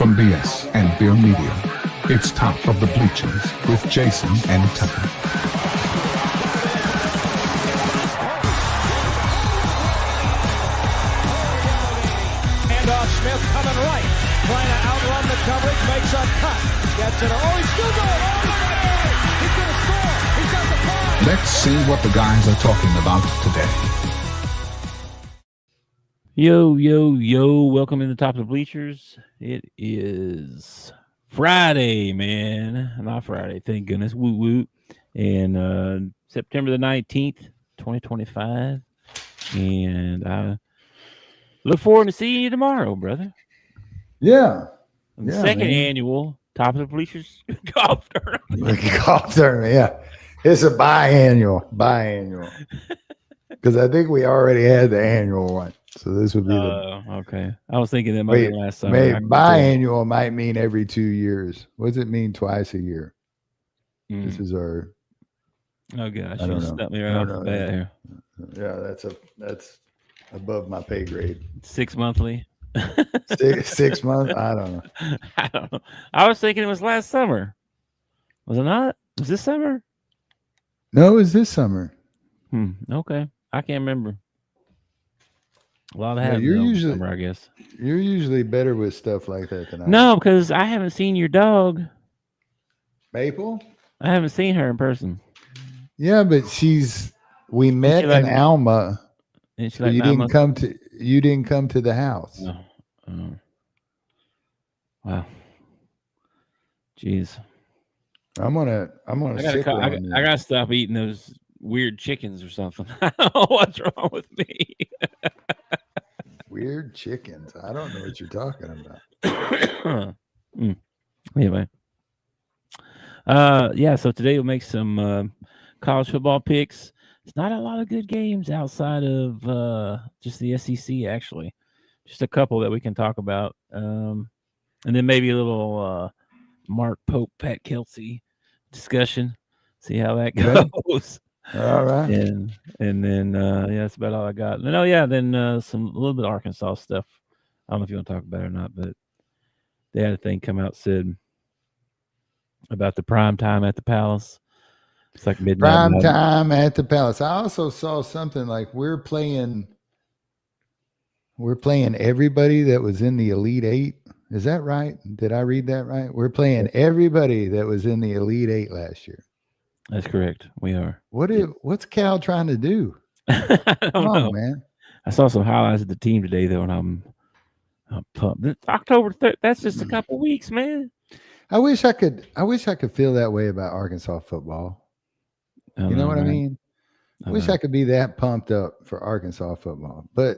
From BS and Beer Media, it's Top of the Bleachers with Jason and Tucker. Handoff, Smith coming right, trying to outrun the coverage, makes a cut, gets it. Oh, he's still going. Oh, he's going to score. He's got the five. Let's see what the guys are talking about today. Yo, welcome in the Top of the Bleachers. It is Friday, man. Not Friday, thank goodness. Woot woot. And September the 19th, 2025. And I look forward to seeing you tomorrow, brother. Yeah. The second annual Top of the Bleachers golf tournament. Golf tournament, yeah. It's a biannual. Because I think we already had the annual one. So this would be okay. I was thinking that might be last summer. Biannual might mean every 2 years. What does it mean twice a year? This is our. Oh gosh, I don't know. Stuck me right off the bat here. Yeah, that's above my pay grade. 6 monthly. 6 months. I don't know. I don't know. I was thinking it was last summer. Was it not? Was this summer? No, it was this summer. Okay, I can't remember. A lot of you're usually summer, I guess. You're usually better with stuff like that than I am. No, because I haven't seen your dog. Maple? I haven't seen her in person. Yeah, but we met in Alma. And so you didn't come to the house. No. Wow. Jeez. I'm gonna I gotta stop eating those weird chickens or something. I don't know what's wrong with me. Weird chickens. I don't know what you're talking about. Anyway. So today we'll make some college football picks. It's not a lot of good games outside of just the SEC, actually. Just a couple that we can talk about. And then maybe a little Mark Pope, Pat Kelsey discussion. See how that goes. All right. And then that's about all I got. Then a little bit of Arkansas stuff. I don't know if you want to talk about it or not, but they had a thing come out said about the prime time at the Palace. It's like midnight. Prime time at the Palace. I also saw something like we're playing everybody that was in the Elite Eight. Is that right? Did I read that right? We're playing everybody that was in the Elite Eight last year. That's correct. We are. What's Cal trying to do? I don't know, man. I saw some highlights of the team today, though, and I'm pumped. October 3rd. That's just a couple weeks, man. I wish I could feel that way about Arkansas football. You know what I mean? I wish I could be that pumped up for Arkansas football. But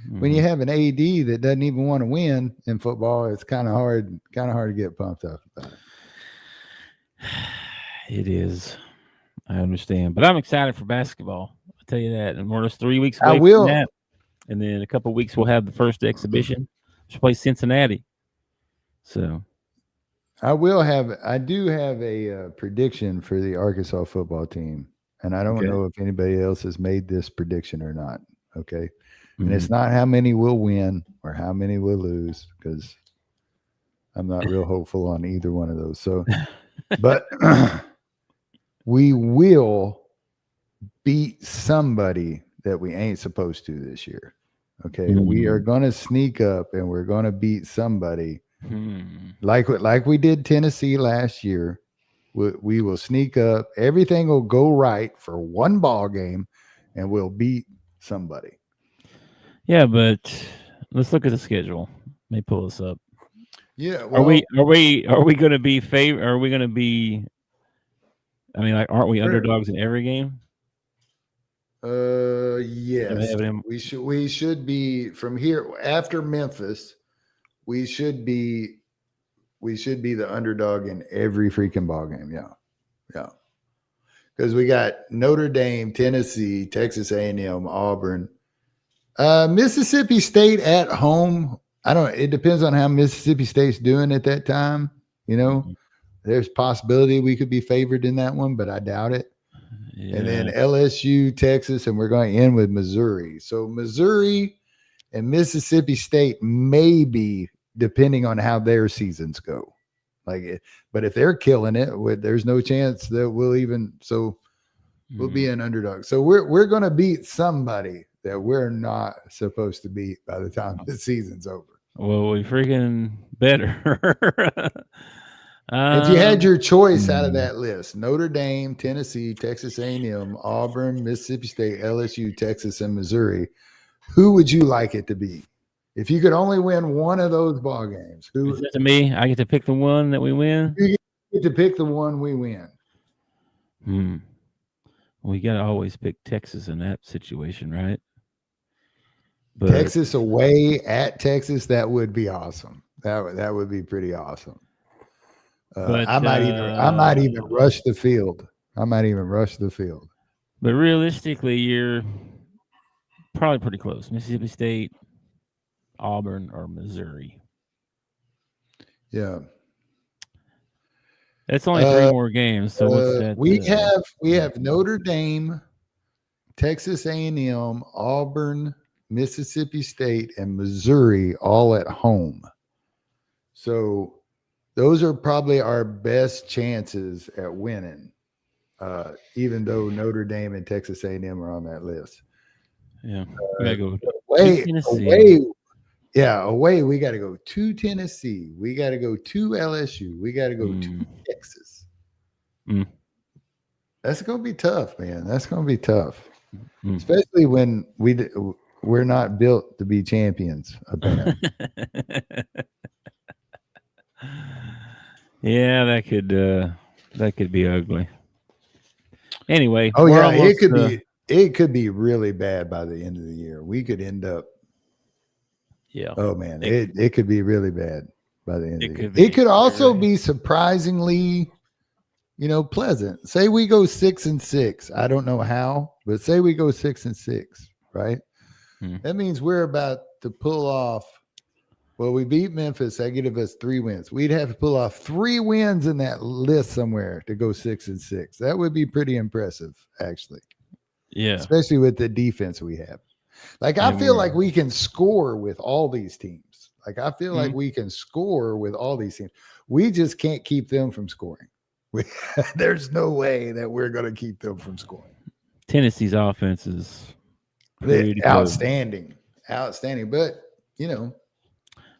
when you have an AD that doesn't even want to win in football, it's kind of hard to get pumped up about it. It is. I understand. But I'm excited for basketball. I'll tell you that. And we're just 3 weeks away from that. And then in a couple of weeks, we'll have the first exhibition. We'll play Cincinnati. So I do have a prediction for the Arkansas football team. And I don't know if anybody else has made this prediction or not. Okay. And it's not how many will win or how many will lose, because I'm not real hopeful on either one of those. So, but we will beat somebody that we ain't supposed to this year. Okay. We are going to sneak up and we're going to beat somebody like we did Tennessee last year. We will sneak up. Everything will go right for one ball game and we'll beat somebody. Yeah, but let's look at the schedule. Let me pull this up. Yeah, well, are we going to be favored? Are we going to be? I mean, aren't we underdogs in every game? Yes. We should be from here after Memphis. We should be the underdog in every freaking ball game. Yeah. Because we got Notre Dame, Tennessee, Texas A&M, Auburn. Mississippi State at home. It depends on how Mississippi State's doing at that time. There's possibility we could be favored in that one, but I doubt it. Yeah. And then LSU, Texas, and we're going to end with Missouri. So Missouri and Mississippi State may be depending on how their seasons go. But if they're killing it, there's no chance that we'll be an underdog. So we're going to beat somebody that we're not supposed to beat by the time the season's over. Well, we freaking better. If you had your choice out of that list, Notre Dame, Tennessee, Texas A&M, Auburn, Mississippi State, LSU, Texas, and Missouri, who would you like it to be? If you could only win one of those ball games, who? Is that to me? I get to pick the one that we win? You get to pick the one we win. We got to always pick Texas in that situation, right? But Texas away at Texas, that would be awesome. That would be pretty awesome. I might even rush the field. But realistically, you're probably pretty close. Mississippi State, Auburn, or Missouri. Yeah. That's only 3 more games. So what's that? We have Notre Dame, Texas A&M, Auburn, Mississippi State, and Missouri all at home. So those are probably our best chances at winning, even though Notre Dame and Texas A&M are on that list. Yeah, we gotta go away. We got to go to Tennessee. We got to go to LSU. We got to go to Texas. That's going to be tough, man. That's going to be tough, especially when we're not built to be champions. Apparently. Yeah, that could be ugly. Anyway, it could be really bad by the end of the year. We could end up. Yeah. Oh man, it could be really bad by the end of the year. It could also be surprisingly, pleasant. Say we go 6-6. I don't know how, but say we go 6-6, right? That means we're about to pull off. Well, we beat Memphis. That gave us 3 wins. We'd have to pull off 3 wins in that list somewhere to go 6-6. That would be pretty impressive, actually. Yeah. Especially with the defense we have. I feel like we can score with all these teams. We can score with all these teams. We just can't keep them from scoring. There's no way that we're going to keep them from scoring. Tennessee's offense is outstanding. But,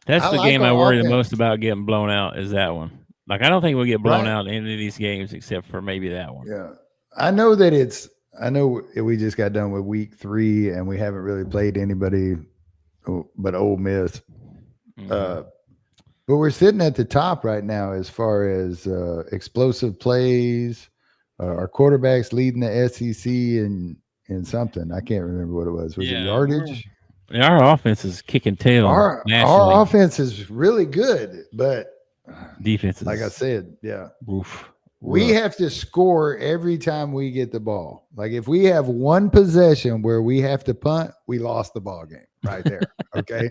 that's the game I worry the most about getting blown out is that one. I don't think we'll get blown out in any of these games except for maybe that one. Yeah. I know we just got done with week 3 and we haven't really played anybody but Ole Miss. But we're sitting at the top right now as far as explosive plays. Our quarterback's leading the SEC in something. I can't remember what it was. Was it yardage? Our offense is kicking tail. Our offense is really good, but defense is, like I said, oof. We have to score every time we get the ball. If we have one possession where we have to punt, we lost the ball game right there. Okay.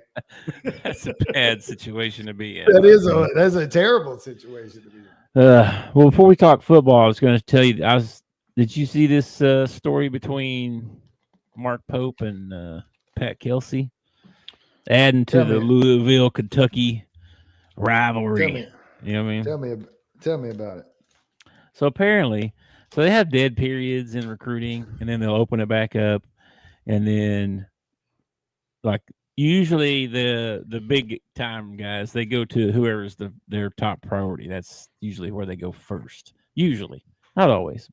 That's a bad situation to be in. That's a terrible situation to be in. Well, before we talk football, I was going to tell you, did you see this story between Mark Pope and Pat Kelsey adding to the Louisville, Kentucky rivalry? You know what I mean? Tell me about it. So apparently, they have dead periods in recruiting, and then they'll open it back up, and then usually the big time guys, they go to whoever's their top priority. That's usually where they go first. Usually, not always,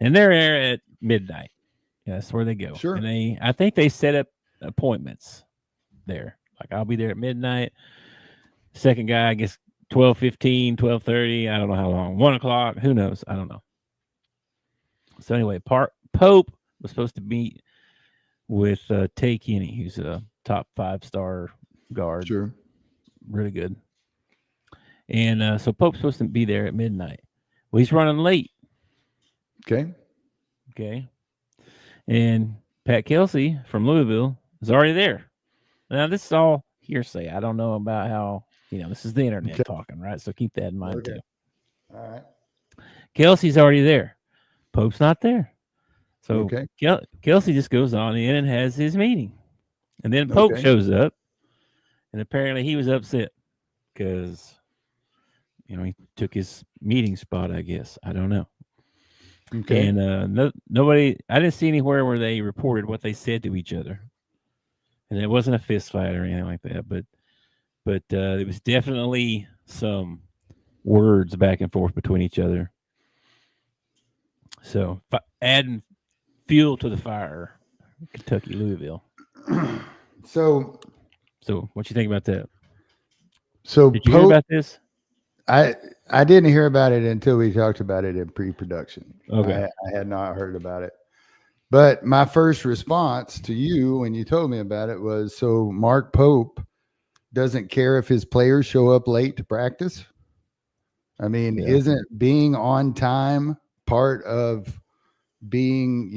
and they're there at midnight. That's where they go. Sure. And I think they set up appointments there. I'll be there at midnight. Second guy, I guess 12:15, 12:30. I don't know how long. 1 o'clock. Who knows? I don't know. So anyway, Pope was supposed to meet with Tay Kenny, who's a top 5-star guard. Sure. Really good. And so Pope's supposed to be there at midnight. Well, he's running late. Okay. And Pat Kelsey from Louisville is already there. Now, this is all hearsay. I don't know about how, this is the internet talking, right? So keep that in mind, too. All right. Kelsey's already there. Pope's not there. So Kelsey just goes on in and has his meeting. And then Pope shows up, and apparently he was upset because he took his meeting spot. I guess I don't know. Okay. And nobody. I didn't see anywhere where they reported what they said to each other, and it wasn't a fist fight or anything like that. But it was definitely some words back and forth between each other. So adding fuel to the fire, Kentucky, Louisville. So what you think about that? So did you hear about this? I didn't hear about it until we talked about it in pre-production. Okay. I had not heard about it. But my first response to you when you told me about it was, so Mark Pope doesn't care if his players show up late to practice? I mean, isn't being on time part of being,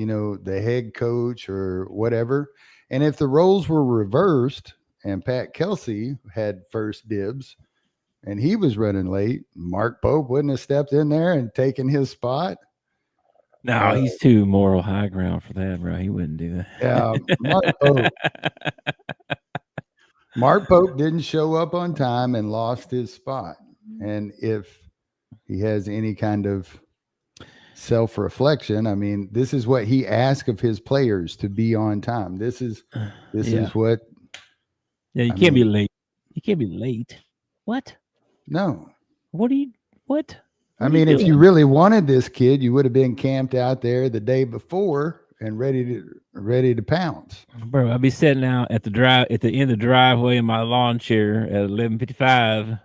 the head coach or whatever? And if the roles were reversed and Pat Kelsey had first dibs and he was running late, Mark Pope wouldn't have stepped in there and taken his spot. No, he's too moral high ground for that, bro. He wouldn't do that. Yeah, Mark Pope didn't show up on time and lost his spot. And if he has any kind of self-reflection, I mean, this is what he asked of his players, to be on time. This is what. Yeah, you can't be late. You can't be late. What? No. What? I mean, if you really wanted this kid, you would have been camped out there the day before and ready to pounce. Bro, I'd be sitting out at the end of the driveway in my lawn chair at 11:55,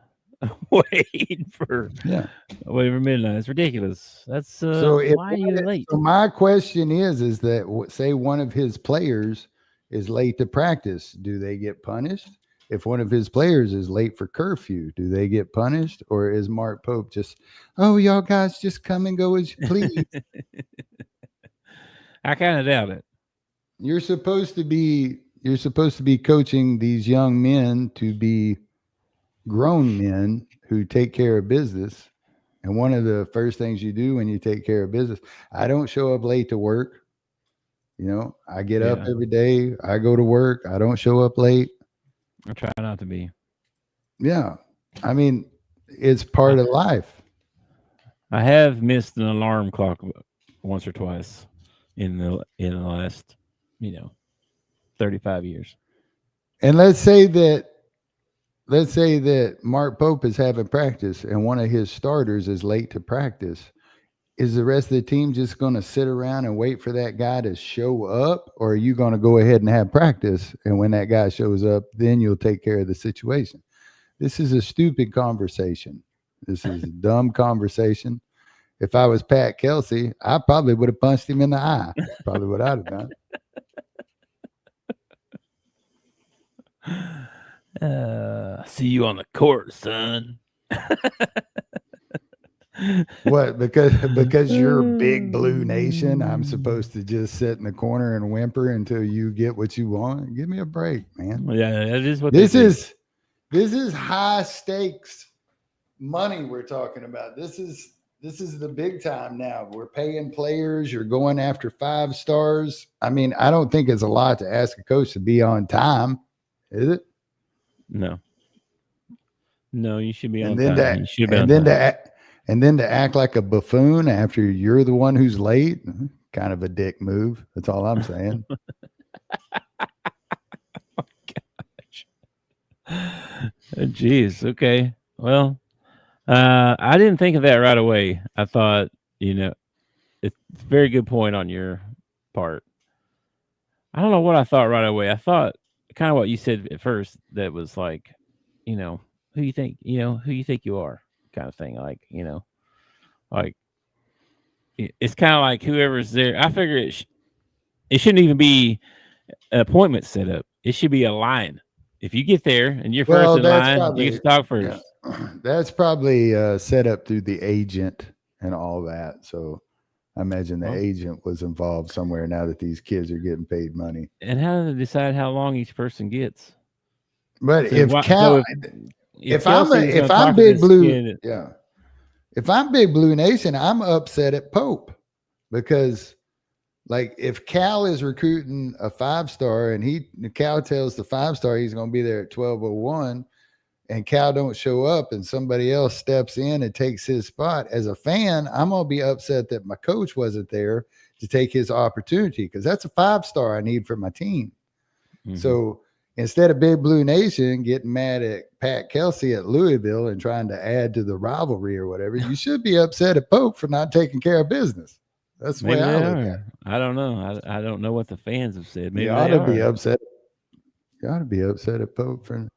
waiting for midnight. It's ridiculous. That's so. Why are you late? So my question is that, say one of his players is late to practice, do they get punished? If one of his players is late for curfew, do they get punished? Or is Mark Pope just, oh, y'all guys just come and go as you please? I kind of doubt it. You're supposed to be coaching these young men to be grown men who take care of business. And one of the first things you do when you take care of business, I don't show up late to work. I get up every day. I go to work. I don't show up late. I try not to be. Yeah. I mean, it's part of life. I have missed an alarm clock once or twice in the last, 35 years. And let's say that Mark Pope is having practice and one of his starters is late to practice. Is the rest of the team just going to sit around and wait for that guy to show up? Or are you going to go ahead and have practice? And when that guy shows up, then you'll take care of the situation. This is a stupid conversation. This is a dumb conversation. If I was Pat Kelsey, I probably would have punched him in the eye. Probably what I'd have done. See you on the court, son. What? Because you're Big Blue Nation, I'm supposed to just sit in the corner and whimper until you get what you want? Give me a break, man. Yeah, that is what this is. This is high stakes money we're talking about. This is the big time now. We're paying players. You're going after 5 stars. I mean, I don't think it's a lot to ask a coach to be on time, is it? No, you should be on time. And then to act like a buffoon after you're the one who's late, kind of a dick move. That's all I'm saying. Oh, gosh. Jeez. Okay. Well, I didn't think of that right away. I thought, it's a very good point on your part. I don't know what I thought right away. I thought kind of what you said at first, that was like, who you think you are, kind of thing. Like, like it's kind of like whoever's there. I figure it shouldn't even be an appointment set up. It should be a line. If you get there and you're first in line, you get to talk first. Yeah. That's probably set up through the agent and all that. So I imagine the agent was involved somewhere now that these kids are getting paid money. And how do they decide how long each person gets? But so if I'm Big Blue, if I'm Big Blue Nation, I'm upset at Pope because, like, if Cal is recruiting a 5-star and Cal tells the 5-star he's going to be there at 12:01, and Cal don't show up and somebody else steps in and takes his spot, as a fan, I'm going to be upset that my coach wasn't there to take his opportunity, because that's a 5-star I need for my team. Mm-hmm. So instead of Big Blue Nation getting mad at Pat Kelsey at Louisville and trying to add to the rivalry or whatever, you should be upset at Pope for not taking care of business. That's the way I look at it. I don't know. I don't know what the fans have said. Maybe you ought to be upset. You ought to be upset at Pope for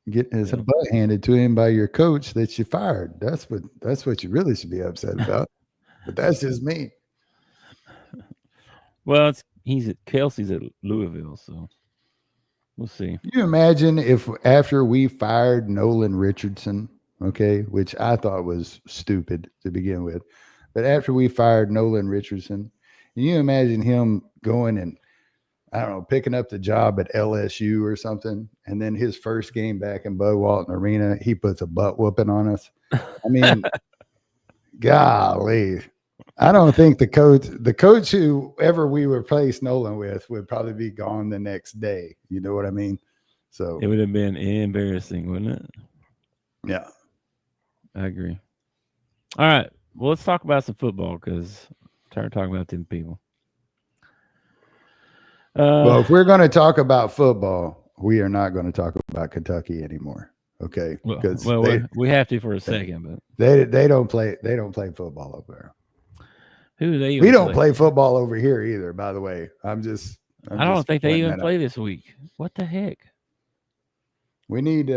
getting his butt handed to him by your coach that you fired. That's what you really should be upset about. But that's just me. Well, Kelsey's at Louisville, so we'll see. Can you imagine if after we fired Nolan Richardson, okay, which I thought was stupid to begin with, but after we fired Nolan Richardson, can you imagine him going and, I don't know, picking up the job at LSU or something, and then his first game back in Bud Walton Arena, he puts a butt whooping on us? I mean, golly. I don't think the coach whoever we replaced Nolan with would probably be gone the next day. You know what I mean? So it would have been embarrassing, wouldn't it? Yeah. I agree. All right. Well, let's talk about some football, because I'm tired of talking about them people. Well, if we're going to talk about football, we are not going to talk about Kentucky anymore. Okay, because we have to for a second, but they don't play football over there. Who do they? We don't play football over here either. By the way, I don't think they even play this week. What the heck? We need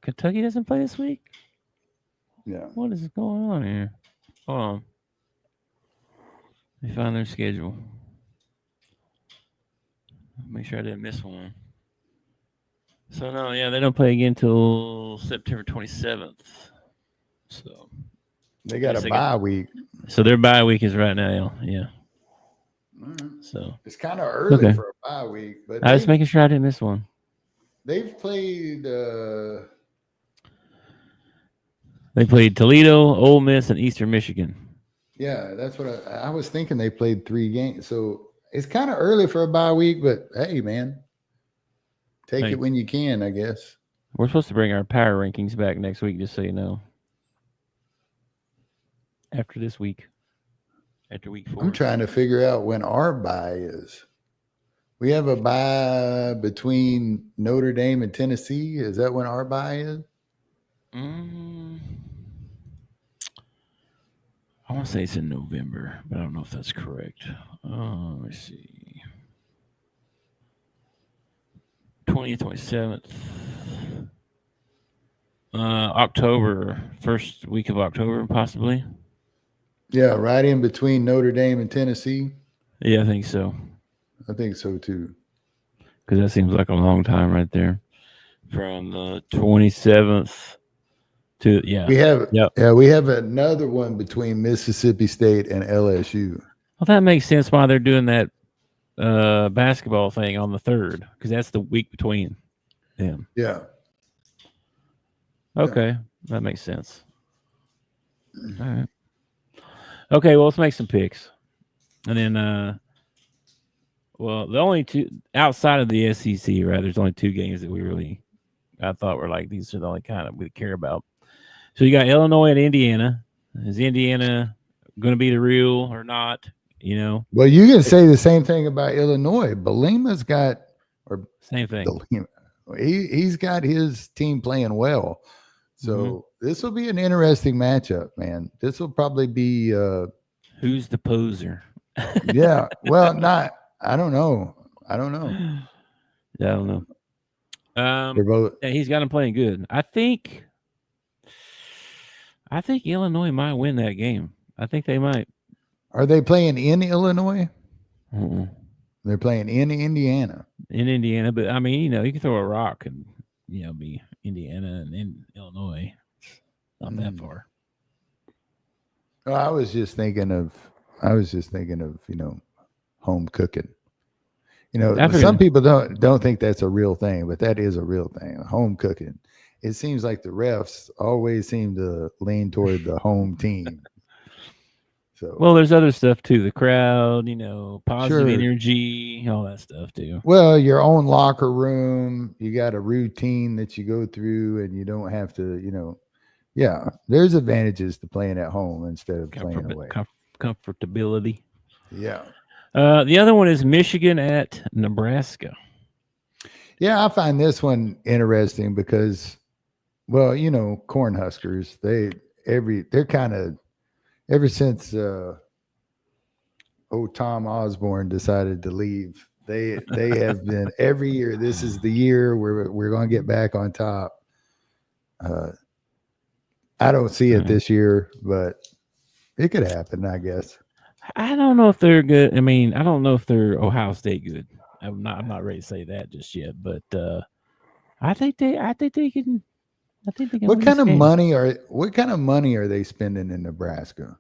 Kentucky doesn't play this week. Yeah. What is going on here? Hold on. Let me find their schedule. Make sure I didn't miss one. So, no, they don't play again until September 27th. So they got a bye week. So their bye week is right now, yeah. So it's kind of early for a bye week. But I was making sure I didn't miss one. They've played They played Toledo, Ole Miss, and Eastern Michigan. Yeah, that's what I was thinking. They played 3 games. So it's kind of early for a bye week, but hey, man, take it when you can, I guess. We're supposed to bring our power rankings back next week, just so you know. After this week. After week 4. I'm trying to figure out when our bye is. We have a bye between Notre Dame and Tennessee. Is that when our bye is? I want to say it's in November, but I don't know if that's correct. Let me see. 20th, 27th. October, first week of October, possibly. Yeah, right in between Notre Dame and Tennessee. Yeah, I think so. I think so too. Because that seems like a long time right there. From the 27th to we have another one between Mississippi State and LSU. Well, that makes sense why they're doing that basketball thing on the 3rd, because that's the week between them. Yeah. Okay, that makes sense. All right. Okay, well, let's make some picks. And then, the only two outside of the SEC, right? There's only 2 games that I thought were like, these are the only kind of we care about. So you got Illinois and Indiana. Is Indiana going to be the real or not? You know? Well, you can say the same thing about Illinois. Bielema's got, or same thing. He's got his team playing well. So this will be an interesting matchup, man. This will probably be who's the poser? Yeah. Well, I don't know. Yeah, I don't know. They're both. He's got him playing good. I think Illinois might win that game. I think they might. Are they playing in Illinois? Mm-mm. They're playing in Indiana. In Indiana, but I mean, you can throw a rock and be Indiana and in Illinois. Not that far. Well, I was just thinking of home cooking. Some people don't think that's a real thing, but that is a real thing. Home cooking. It seems like the refs always seem to lean toward the home team. So well, there's other stuff too. The crowd, positive sure. energy, all that stuff too. Well, your own locker room, you got a routine that you go through, and you don't have to, yeah. There's advantages to playing at home instead of playing away. Comfortability. Yeah. The other one is Michigan at Nebraska. Yeah, I find this one interesting because, well, Cornhuskers, they're kind of ever since Tom Osborne decided to leave, they have been every year. This is the year where we're going to get back on top. I don't see it this year, but it could happen, I guess. I don't know if they're good. I mean, I don't know if they're Ohio State good. I'm not ready to say that just yet, but I think they can. I think they can. What win kind this of game. money are they spending in Nebraska?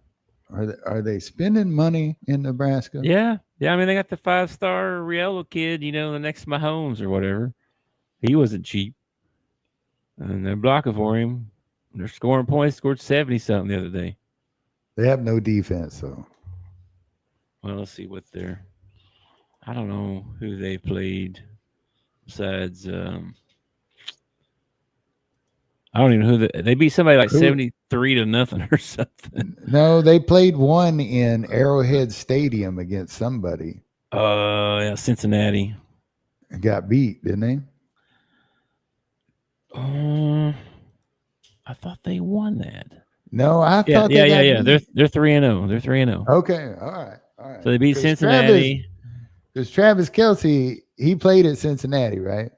Are they spending money in Nebraska? Yeah. I mean, they got the 5-star Riello kid. The next Mahomes or whatever. He wasn't cheap, and they're blocking for him. They're scoring points. Scored 70 something the other day. They have no defense, though. Well, let's see what they're. I don't know who they played besides. I don't even know who they beat somebody like 73-0 or something. No, they played one in Arrowhead Stadium against somebody. Yeah, Cincinnati. Got beat, didn't they? I thought they won that. No, I thought they got beat. They're 3-0. They're 3-0. Okay, all right. So they beat Cincinnati. Because Travis Kelce, he played at Cincinnati, right?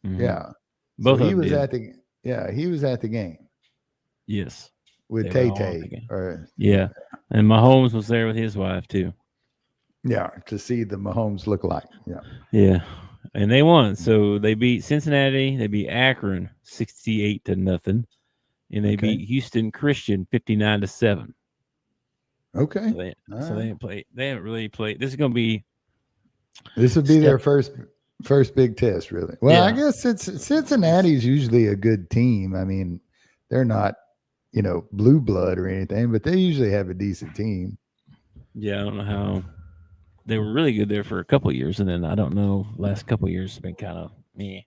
Mm-hmm. Yeah. Both so of he them was did. he was at the game. Yes. With Tay-Tay. Yeah. And Mahomes was there with his wife too. Yeah, to see the Mahomes look like. Yeah. Yeah. And they won. So they beat Cincinnati. They beat Akron 68-0. And they beat Houston Christian 59-7. Okay. So they haven't really played. This would be their first big test, really. Well, I guess Cincinnati's usually a good team. I mean, they're not, blue blood or anything, but they usually have a decent team. Yeah, I don't know how they were really good there for a couple of years, and then I don't know. Last couple of years has been kind of meh.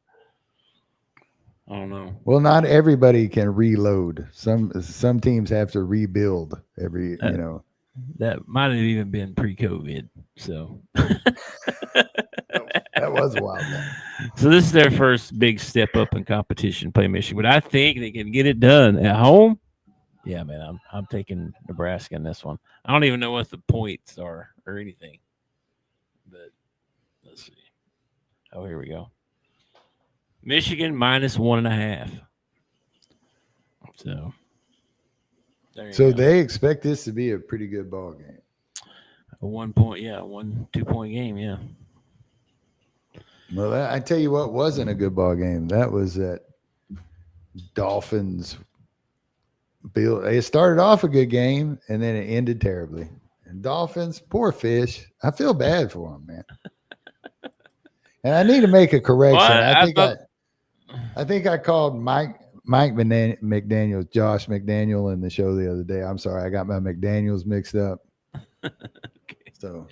I don't know. Well, not everybody can reload. Some teams have to rebuild every. That might have even been pre-COVID. So that was a while back. So this is their first big step up in competition. Play Michigan, but I think they can get it done at home. Yeah, man, I'm taking Nebraska in this one. I don't even know what the points are or anything. But let's see. Oh, here we go. Michigan -1.5. So they expect this to be a pretty good ball game. A 2-point game, yeah. Well, I tell you what wasn't a good ball game. That was that Dolphins. It started off a good game, and then it ended terribly. And Dolphins, poor fish. I feel bad for them, man. And I need to make a correction. Well, I think I called Mike McDaniel, Josh McDaniel, in the show the other day. I'm sorry, I got my McDaniels mixed up. Okay. So,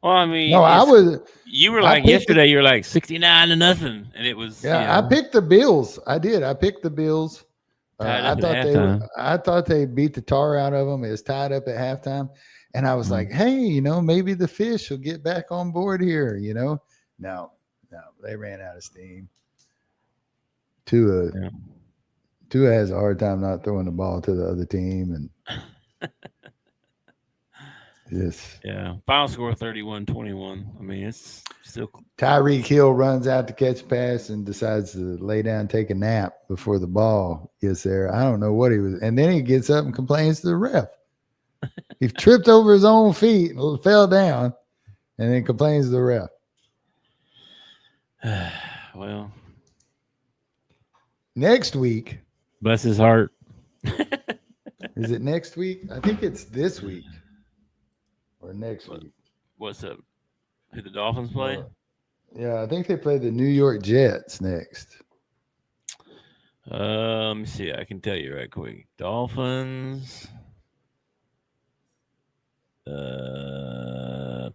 well, I mean, no, you were like yesterday. You were like 69-0, and it was. Yeah, I picked the Bills. I did. I picked the Bills. I thought they beat the tar out of them. It was tied up at halftime, and I was like, hey, maybe the fish will get back on board here. No, they ran out of steam. Tua has a hard time not throwing the ball to the other team, and yes, yeah. Final score 31-21. I mean, it's still. Tyreek Hill runs out to catch a pass and decides to lay down and take a nap before the ball gets there. I don't know what he was, and then he gets up and complains to the ref. He tripped over his own feet and fell down, and then complains to the ref. Well. Next week. Bless his heart. Is it next week? I think it's this week or next week. What's up? Who the Dolphins play? Yeah, I think they play the New York Jets next. Let me see. I can tell you right quick. Dolphins.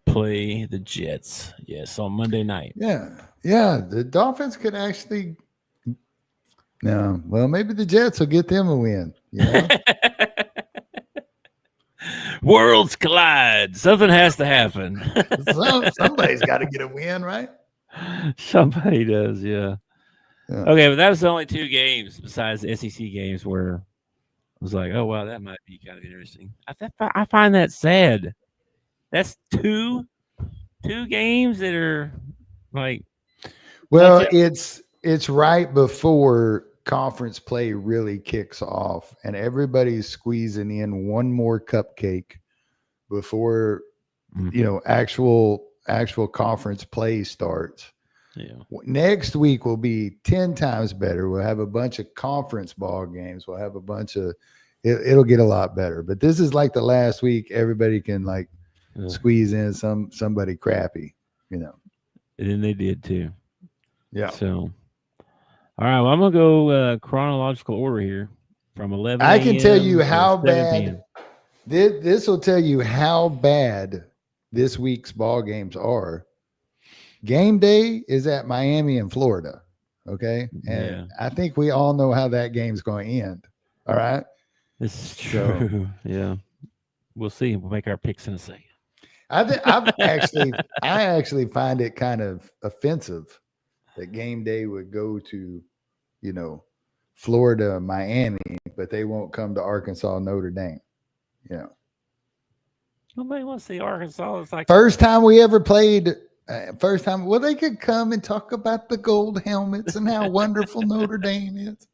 play the Jets. Yes, on Monday night. Yeah. The Dolphins could actually. No, well, maybe the Jets will get them a win. You know, Worlds collide. Something has to happen. somebody's got to get a win, right? Somebody does, yeah. Okay, but that was the only 2 games besides the SEC games where I was like, oh wow, that might be kind of interesting. I find that sad. That's two games that are like. Well, it's right before conference play really kicks off, and everybody's squeezing in one more cupcake before actual conference play starts. Yeah. Next week will be 10 times better. We'll have a bunch of conference ball games. We'll have a bunch of it'll get a lot better. But this is like the last week everybody can squeeze in somebody crappy, And then they did too. Yeah. So all right, well, I'm gonna go chronological order here from 11. I can tell you how bad p.m. this will tell you how bad this week's ball games are. Game day is at Miami and Florida. Okay. And I think we all know how that game's going to end. All right. This is true. Yeah. We'll see. We'll make our picks in a second. I actually find it kind of offensive that game day would go to, Florida, Miami, but they won't come to Arkansas, Notre Dame. Nobody wants to see Arkansas. It's like first time we ever played. First time, well, they could come and talk about the gold helmets and how wonderful Notre Dame is.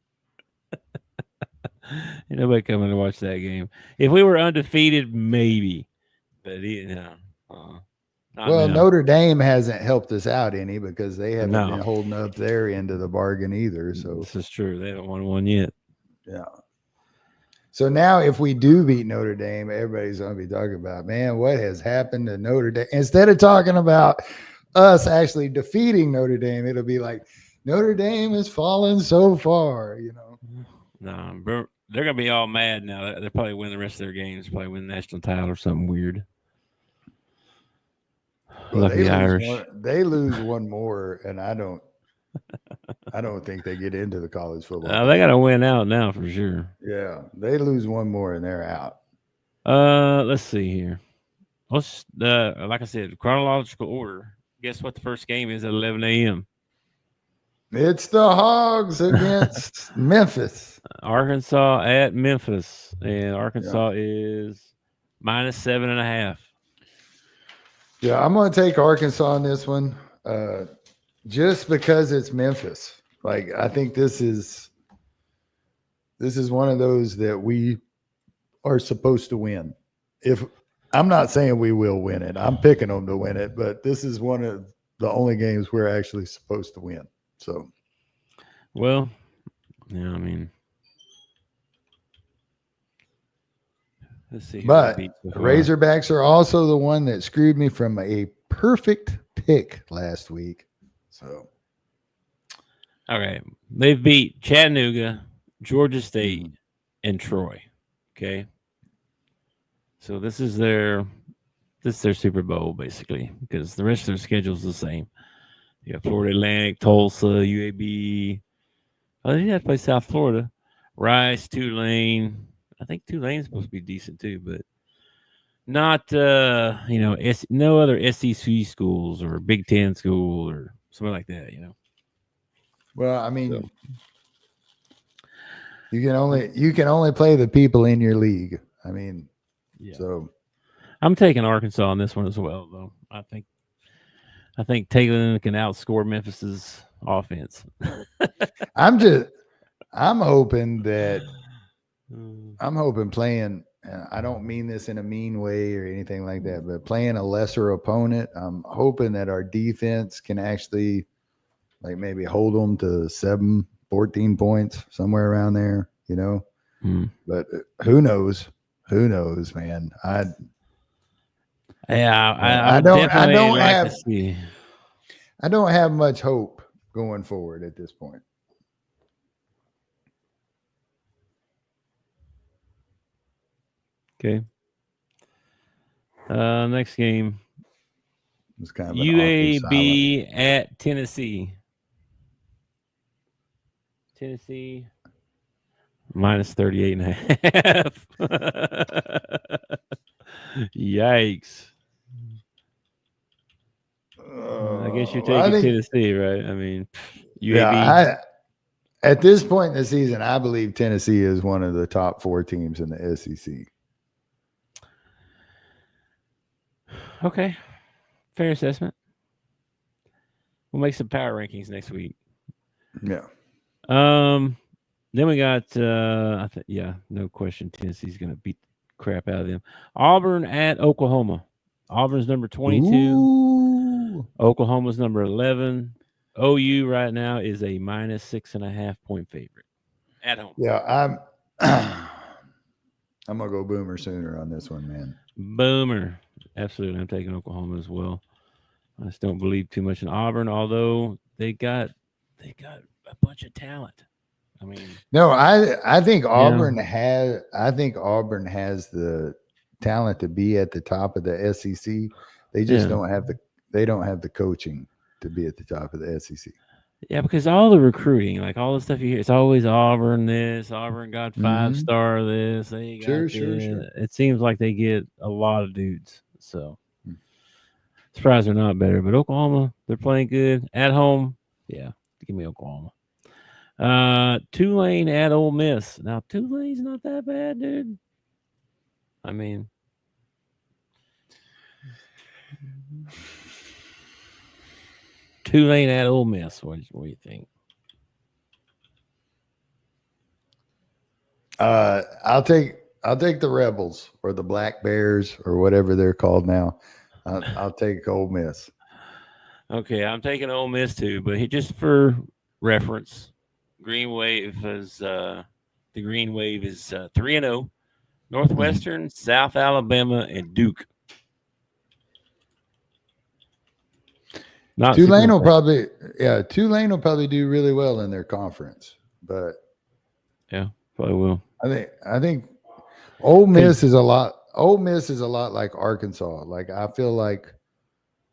Ain't nobody coming to watch that game. If we were undefeated, maybe. But well, Notre Dame hasn't helped us out any because they haven't been holding up their end of the bargain either. So this is true. They haven't won one yet. Yeah. So now if we do beat Notre Dame, everybody's going to be talking about, man, what has happened to Notre Dame? Instead of talking about us actually defeating Notre Dame, it'll be like, Notre Dame has fallen so far, No, they're going to be all mad now. They'll probably win the rest of their games, probably win the national title or something weird. Well, they lose one more, and I don't think they get into the college football. They got to win out now for sure. Yeah, they lose one more and they're out. Let's see here. Let's like I said, chronological order. Guess what the first game is at 11 a.m. It's the Hogs against Memphis. Arkansas at Memphis, and Arkansas is -7.5. Yeah, I'm going to take Arkansas on this one, just because it's Memphis. Like, I think this is one of those that we are supposed to win. If I'm not saying we will win it, I'm picking them to win it, but this is one of the only games we're actually supposed to win. So, well, yeah, I mean, let's see. But the Razorbacks are also the one that screwed me from a perfect pick last week. So, okay, they've beat Chattanooga, Georgia State, and Troy. Okay, so this is their Super Bowl basically, because the rest of their schedule is the same. You got Florida Atlantic, Tulsa, UAB. Oh, they have to play South Florida, Rice, Tulane. I think Tulane's supposed to be decent too, but not no other SEC schools or Big Ten school or something like that. Well, I mean, you can only play the people in your league. I mean, So I'm taking Arkansas on this one as well, though. I think Taylor can outscore Memphis's offense. I'm hoping playing. I don't mean this in a mean way or anything like that, but playing a lesser opponent, I'm hoping that our defense can actually maybe hold them to 14 points, somewhere around there, But who knows? Who knows, man? I don't have much hope going forward at this point. Okay. Next game. It was kind of an awkward silence. UAB at Tennessee. Tennessee minus 38.5. Yikes. I guess you're taking Tennessee, right? I mean, UAB. Yeah, at this point in the season, I believe Tennessee is one of the top 4 teams in the SEC. Okay. Fair assessment. We'll make some power rankings next week. Yeah. Then we got no question Tennessee's going to beat the crap out of them. Auburn at Oklahoma. Auburn's number 22. Ooh. Oklahoma's number 11. OU right now is a minus 6.5 point favorite at home. Yeah, I'm gonna go Boomer Sooner on this one, man. Boomer. Absolutely. I'm taking Oklahoma as well. I just don't believe too much in Auburn, although they got a bunch of talent. I mean, no, I think Auburn has the talent to be at the top of the SEC. They just don't have the coaching to be at the top of the SEC. Yeah, because all the recruiting, like all the stuff you hear, it's always Auburn this, Auburn got 5-star this. They got sure. It seems like they get a lot of dudes. So surprised they're not better. But Oklahoma, they're playing good. At home, yeah, give me Oklahoma. Tulane at Ole Miss. Now, Tulane's not that bad, dude. I mean, Tulane at Ole Miss. What do you think? I'll take the Rebels or the Black Bears or whatever they're called now. I'll take Ole Miss. Okay, I'm taking Ole Miss too, but just for reference, Green Wave is the Green Wave is 3-0. Northwestern, South Alabama, and Duke. Tulane will probably do really well in their conference, but yeah, probably will. I think Ole Miss is a lot like Arkansas. Like I feel like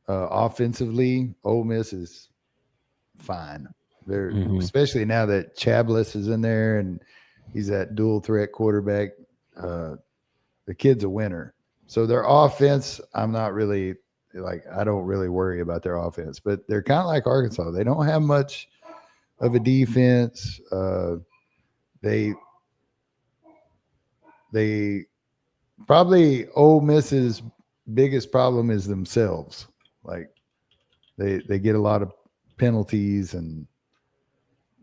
offensively, Ole Miss is fine. They're especially now that Chablis is in there and he's that dual threat quarterback. The kid's a winner. So their offense, I don't really worry about their offense, but they're kind of like Arkansas. They don't have much of a defense. They probably Ole Miss's biggest problem is themselves. Like they get a lot of penalties and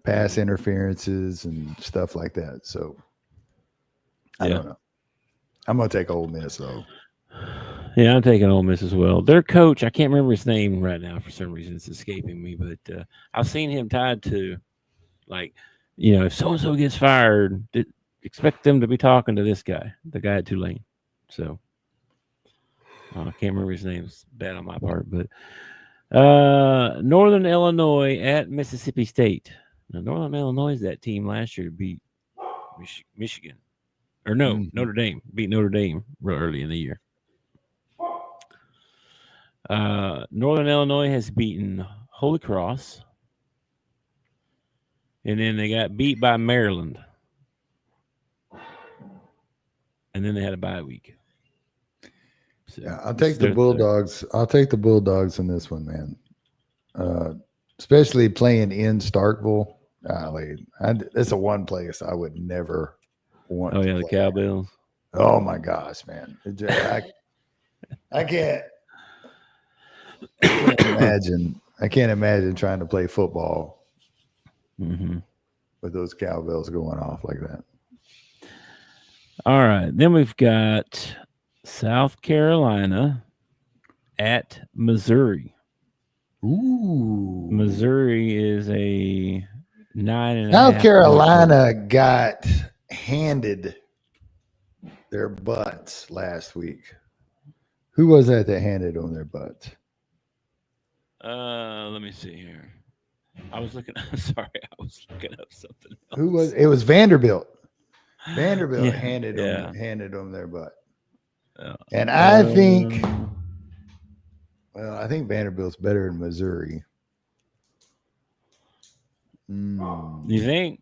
pass interferences and stuff like that. So I don't know. I'm going to take Ole Miss, though. Yeah, I'm taking Ole Miss as well. Their coach, I can't remember his name right now for some reason. It's escaping me, but I've seen him tied to, like, if so-and-so gets fired, expect them to be talking to this guy, the guy at Tulane. So I can't remember his name. It's bad on my part. But Northern Illinois at Mississippi State. Now, Northern Illinois is that team last year to beat Michigan. Or no, Notre Dame. Beat Notre Dame real early in the year. Northern Illinois has beaten Holy Cross. And then they got beat by Maryland. And then they had a bye week. So yeah, I'll take the Bulldogs. I'll take the Bulldogs in this one, man. Especially playing in Starkville. It's a one place I would never want to play. The Cowbells. Oh my gosh, man. I can't imagine. I can't imagine trying to play football with those cowbells going off like that. All right. Then we've got South Carolina at Missouri. Ooh. Missouri is a 9.5. South Carolina got handed their butts last week. Who was that handed on their butts? Let me see here. I was looking up something else. Who was it? Was Vanderbilt. Vanderbilt handed them their butt. And I think Vanderbilt's better in Missouri. You think?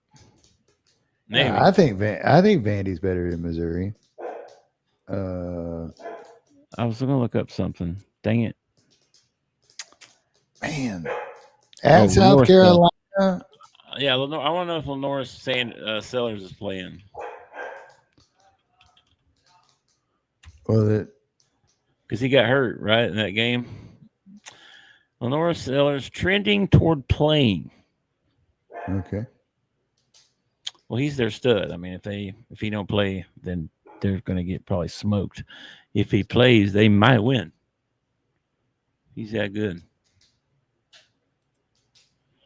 Maybe. Yeah, I think Vandy's better in Missouri. I was going to look up something. Dang it. Man. At South Lenore Carolina. Yeah, Lenore, I want to know if Lenore's Sellers is playing. Well, because he got hurt, right, in that game. Lenore Sellers trending toward playing. Okay. Well, he's their stud. I mean, if he don't play, then they're going to get probably smoked. If he plays, they might win. He's that good.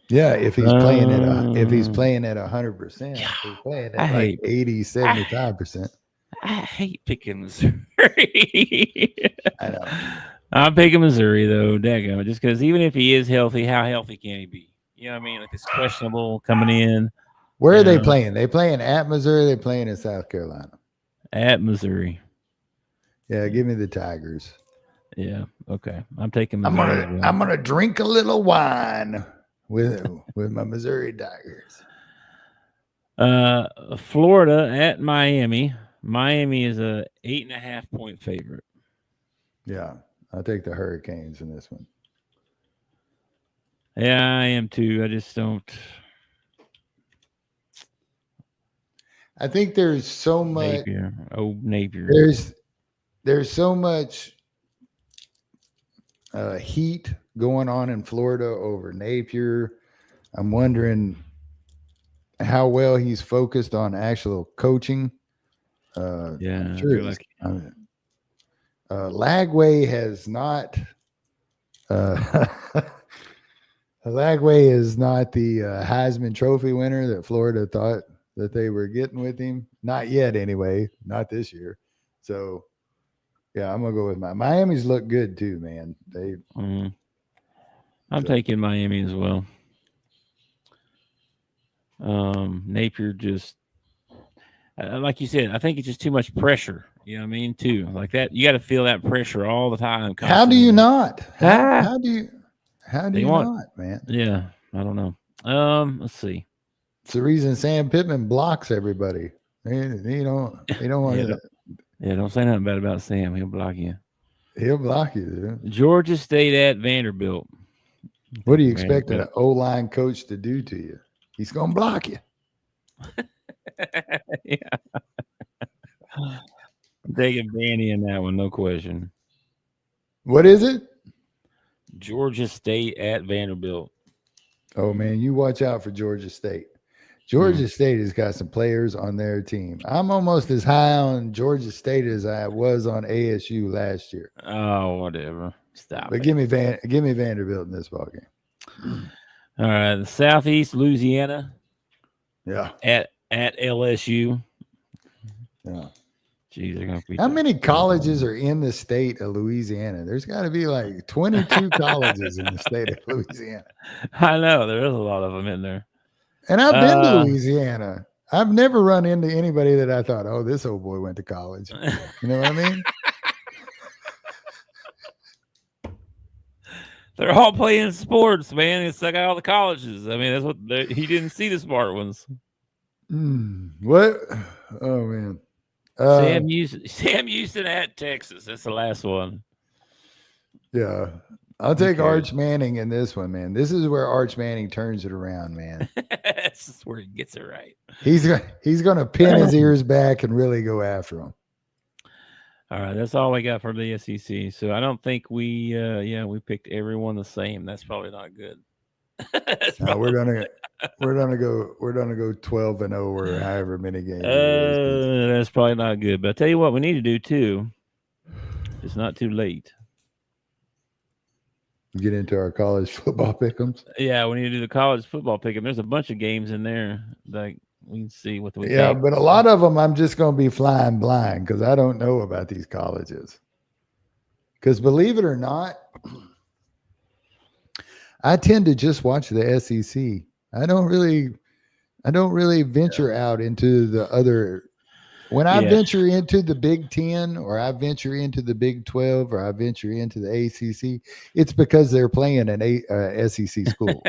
Yeah, if he's playing at 100%, he's playing at like 80, 75%. I hate picking Missouri. I know. I'm picking Missouri though, daggone, just because even if he is healthy, how healthy can he be? You know what I mean? Like it's questionable coming in. Where are they playing? They playing at Missouri. They playing in South Carolina. At Missouri. Yeah, give me the Tigers. Yeah. Okay. I'm taking Missouri. I'm gonna drink a little wine with my Missouri Tigers. Florida at Miami. Miami is a 8.5-point favorite. Yeah, I'll take the Hurricanes in this one. Yeah, I am too. I just don't. I think there's so much. Napier. Oh, Napier. There's so much heat going on in Florida over Napier. I'm wondering how well he's focused on actual coaching. Yeah, sure. Lagway has not. Lagway is not the Heisman Trophy winner that Florida thought that they were getting with him. Not yet, anyway. Not this year. So, yeah, I'm gonna go with Miami's look good too, man. I'm taking Miami as well. Napier just. Like you said, I think it's just too much pressure. You know what I mean? Too like that. You got to feel that pressure all the time. Constantly. How do you not? How do you not, man? Yeah, I don't know. Let's see. It's the reason Sam Pittman blocks everybody. He don't want to. Yeah, don't say nothing bad about Sam. He'll block you. He'll block you, dude. Georgia State at Vanderbilt. What do you expect an O-line coach to do to you? He's gonna block you. Yeah. I'm taking Vandy in that one, no question. What is it? Georgia State at Vanderbilt. Oh, man, you watch out for Georgia State. Georgia State has got some players on their team. I'm almost as high on Georgia State as I was on ASU last year. Oh, whatever. Stop. But give me Vanderbilt in this ballgame. All right, the Southeast Louisiana. Yeah. At LSU. Yeah. Jeez, they're gonna be. How many colleges are in the state of Louisiana? There's got to be like 22 colleges in the state of Louisiana. I know there is a lot of them in there. And I've been to Louisiana. I've never run into anybody that I thought, oh, this old boy went to college. You know what I mean? They're all playing sports, man. It's like all the colleges. I mean, that's what he didn't see the smart ones. What? Oh, man. Sam Houston at Texas. That's the last one. Yeah. I'll take Arch Manning in this one, man. This is where Arch Manning turns it around, man. This is where he gets it right. He's going to pin his ears back and really go after him. All right, that's all we got for the SEC. So I don't think we picked everyone the same. That's probably not good. No, we're gonna go 12-0 or however many games. That's probably not good. But I tell you what, we need to do too. It's not too late. Get into our college football pick'ems. Yeah, we need to do the college football pick'em. There's a bunch of games in there that we can see what we. Yeah, but a lot of them I'm just going to be flying blind because I don't know about these colleges. Because believe it or not, I tend to just watch the SEC. I don't really venture out into the other When I venture into the Big 10 or I venture into the Big 12 or I venture into the ACC, it's because they're playing an SEC school.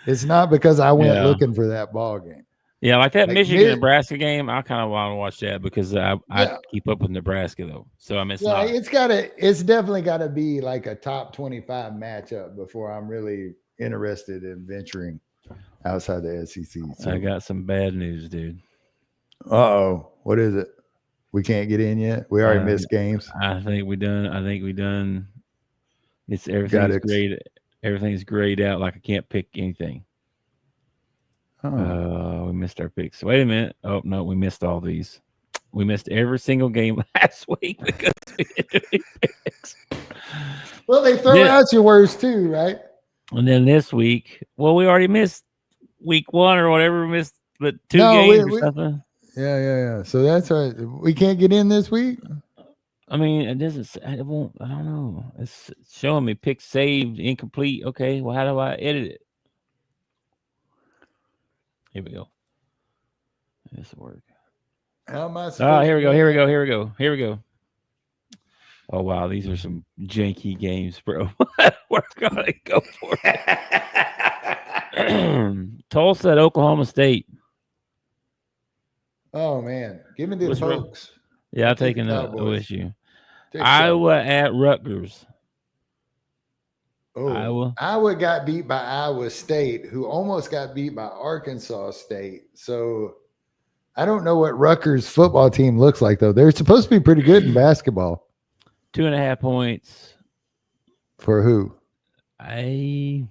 It's not because I went looking for that ball game. Yeah, like that Michigan-Nebraska game, I kind of want to watch that because I keep up with Nebraska, though. So, I mean, it's definitely got to be like a top 25 matchup before I'm really interested in venturing outside the SEC. So. I got some bad news, dude. Uh-oh. What is it? We can't get in yet? We already missed games. I think we done. It's everything's grayed. Everything's grayed out like I can't pick anything. We missed our picks. Wait a minute. Oh, no, we missed all these. We missed every single game last week because we didn't do any picks. Well, they throw out your worst too, right? And then this week, well, we already missed week 1 or whatever. We missed but 2 games or something. Yeah. So that's right. We can't get in this week? I mean, it doesn't. I don't know. It's showing me picks saved, incomplete. Okay, well, how do I edit it? Here we go. This will work. How am I supposed Here we go. Oh, wow. These are some janky games, bro. We're going to go for it. Tulsa at Oklahoma State. Oh, man. Give me the folks. Yeah, I'm taking the OSU. Iowa at Rutgers. Oh, Iowa got beat by Iowa State, who almost got beat by Arkansas State. So I don't know what Rutgers football team looks like, though. They're supposed to be pretty good in basketball. 2.5 points. For who? Let me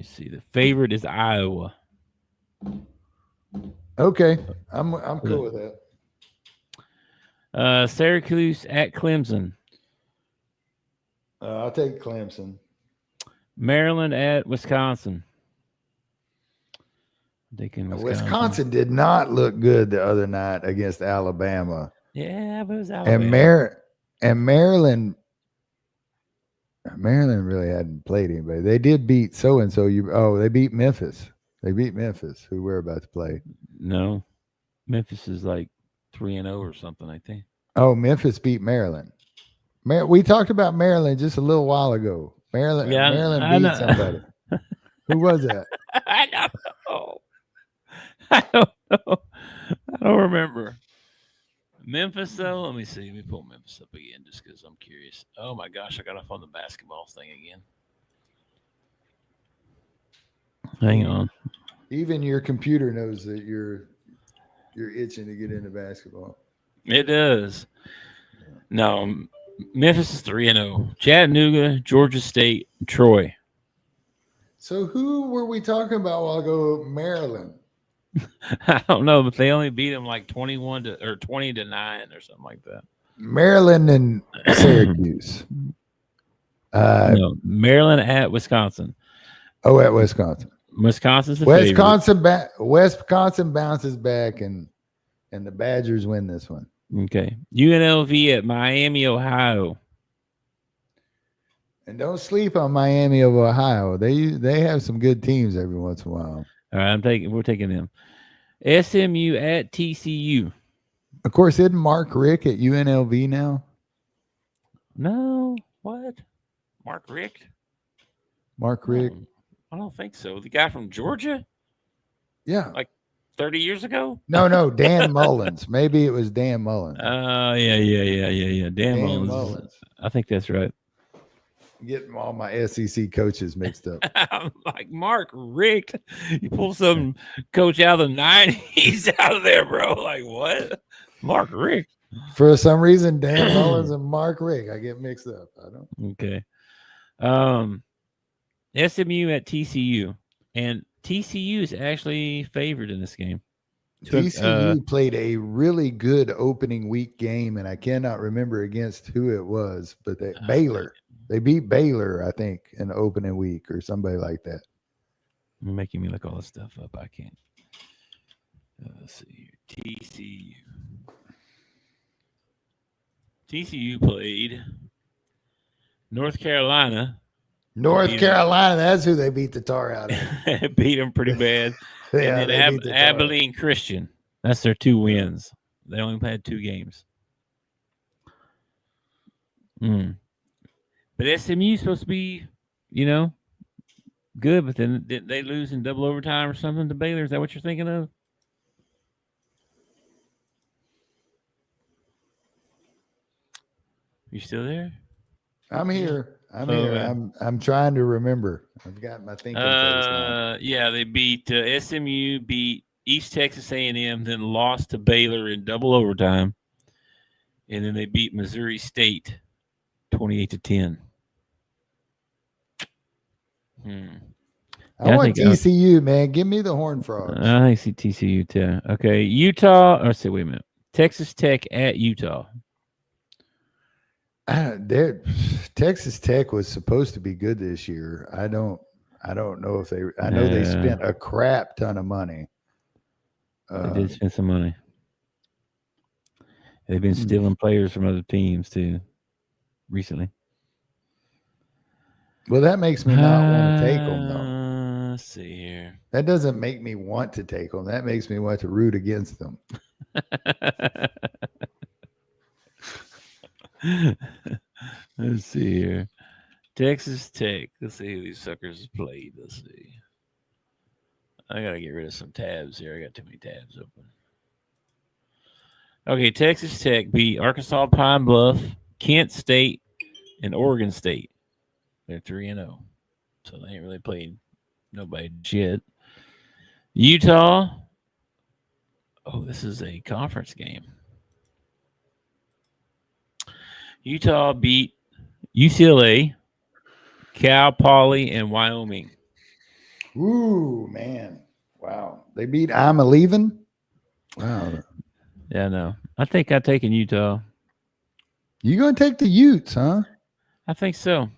see. The favorite is Iowa. Okay. I'm cool with that. Syracuse at Clemson. I'll take Clemson. Maryland at Wisconsin. Wisconsin did not look good the other night against Alabama. Yeah, but it was Alabama. And Maryland really hadn't played anybody. They did beat so-and-so. They beat Memphis. They beat Memphis, who we're about to play. No. Memphis is like 3-0 or something, I think. Oh, Memphis beat Maryland. We talked about Maryland just a little while ago. Maryland beat somebody. Who was that? I don't know. I don't remember. Memphis, though. Let me see. Let me pull Memphis up again just because I'm curious. Oh, my gosh. I got off on the basketball thing again. Hang on. Even your computer knows that you're itching to get into basketball. It does. No, Memphis is 3-0. Chattanooga, Georgia State, Troy. So who were we talking about a while ago? Maryland. I don't know, but they only beat them like 20-9 or something like that. Maryland and Syracuse. No, Maryland at Wisconsin. Oh, at Wisconsin. Wisconsin's the favorite. Wisconsin bounces back and the Badgers win this one. Okay. UNLV at Miami, Ohio. And don't sleep on Miami of Ohio. They have some good teams every once in a while. All right, we're taking them. SMU at TCU. Of course, isn't Mark Rick at UNLV now? No. What? Mark Rick? Mark Rick? I don't think so. The guy from Georgia? Yeah. Like 30 years ago? No, Dan Mullins. Maybe it was Dan Mullins. Yeah. Dan Mullins. I think that's right. Getting all my SEC coaches mixed up. I'm like, Mark Rick. You pull some coach out of the 90s out of there, bro. Like, what? Mark Rick. For some reason, Dan Mullins and Mark Rick, I get mixed up. I don't. Okay. SMU at TCU. And TCU is actually favored in this game. TCU played a really good opening week game, and I cannot remember against who it was, but Baylor. They beat Baylor, I think, in the opening week or somebody like that. You're making me look all this stuff up. I can't. Let's see here. TCU played North Carolina. North Carolina, that's who they beat the tar out of. Beat them pretty bad. Yeah, and then Abilene Christian. That's their 2 wins. They only played 2 games. But SMU's supposed to be, good, but then did they lose in double overtime or something to Baylor? Is that what you're thinking of? You still there? I'm here. I'm trying to remember. I've got my thinking face on. Yeah, they beat SMU, beat East Texas A&M, then lost to Baylor in double overtime, and then they beat Missouri State 28-10. I want TCU, man. Give me the Horned Frogs. I see TCU too. Okay, Utah. Wait a minute. Texas Tech at Utah. Texas Tech was supposed to be good this year. I don't know if they. I know they spent a crap ton of money. They did spend some money. They've been stealing players from other teams too recently. Well, that makes me not want to take them, though. Let's see here. That doesn't make me want to take them. That makes me want to root against them. Let's see here. Texas Tech. Let's see who these suckers played. Let's see. I got to get rid of some tabs here. I got too many tabs open. Okay, Texas Tech beat Arkansas Pine Bluff, Kent State, and Oregon State. They're 3-0. So they ain't really played nobody yet. Utah. Oh, this is a conference game. Utah beat UCLA, Cal Poly, and Wyoming. Ooh, man. Wow. They beat I'm a Leaving? Wow. Yeah, no. I think I've taken Utah. You going to take the Utes, huh? I think so.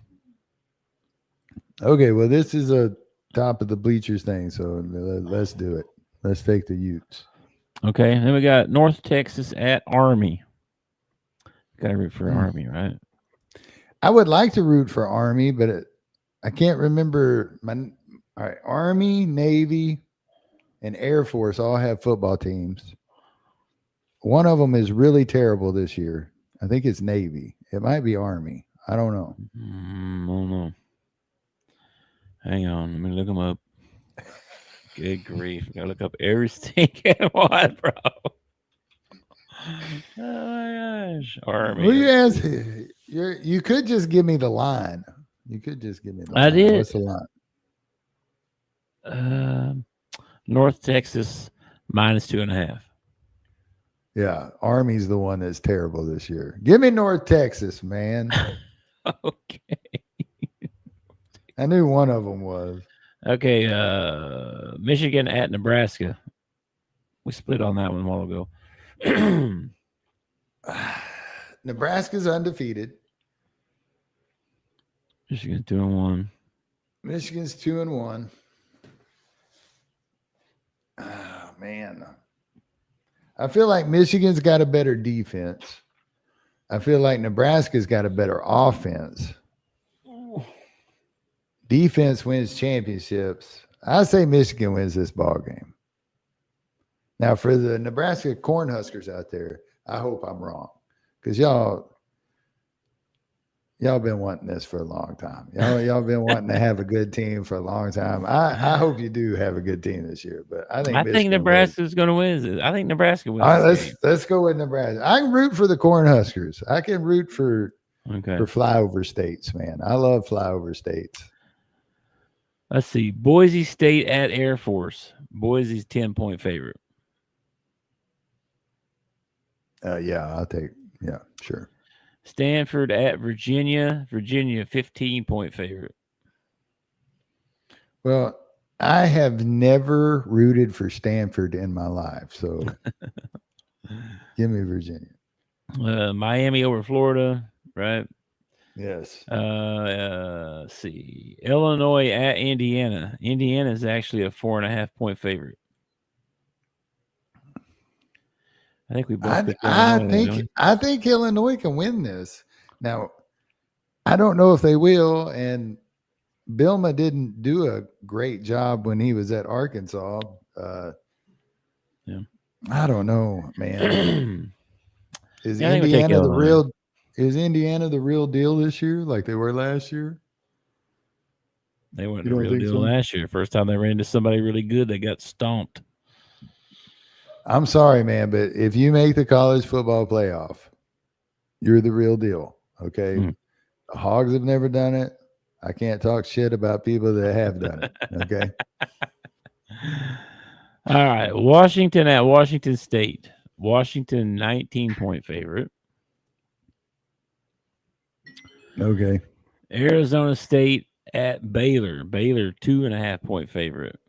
Okay, well, this is a top of the bleachers thing, so let's do it. Let's take the Utes. Okay, then we got North Texas at Army. Got to root for Army, right? I would like to root for Army, but I can't remember. All right, Army, Navy, and Air Force all have football teams. One of them is really terrible this year. I think it's Navy. It might be Army. I don't know. I don't know. Hang on. Let me look them up. Good grief. I got to look up every stinking one, bro. Oh, my gosh. Army. Well, you could just give me the line. You could just give me the line. I did. What's the line? North Texas -2.5. Yeah, Army's the one that's terrible this year. Give me North Texas, man. Okay. I knew one of them was. Okay, Michigan at Nebraska. We split on that one a while ago. Nebraska's undefeated. Michigan's 2-1. Michigan's 2-1. Oh, man. I feel like Michigan's got a better defense. I feel like Nebraska's got a better offense. Defense wins championships. I say Michigan wins this ball game. Now, for the Nebraska Cornhuskers out there, I hope I'm wrong, because y'all been wanting this for a long time. Y'all been wanting to have a good team for a long time. I hope you do have a good team this year, but I think Nebraska's going to win. I think Nebraska wins. All right, let's go with Nebraska. I can root for the Cornhuskers. I can root for flyover states, man. I love flyover states. Let's see. Boise State at Air Force. Boise's 10-point favorite. Yeah, sure. Stanford at Virginia. Virginia, 15-point favorite. Well, I have never rooted for Stanford in my life, so give me Virginia. Miami over Florida, right? Yes. Let's see. Illinois at Indiana. Indiana is actually a 4.5-point favorite. I think we both. I think Illinois can win this. Now, I don't know if they will, and Bilma didn't do a great job when he was at Arkansas. Yeah. I don't know, man. Is Yeah, I think we'll take Indiana the Illinois. real? Is Indiana the real deal this year, like they were last year? They weren't You the don't real think deal so? last year. First time they ran into somebody really good, they got stomped. I'm sorry, man, but if you make the college football playoff, you're the real deal. Okay. Mm. The Hogs have never done it. I can't talk shit about people that have done it. Okay. All right. Washington at Washington State. Washington 19-point favorite. Okay. Arizona State at Baylor. Baylor 2.5-point favorite.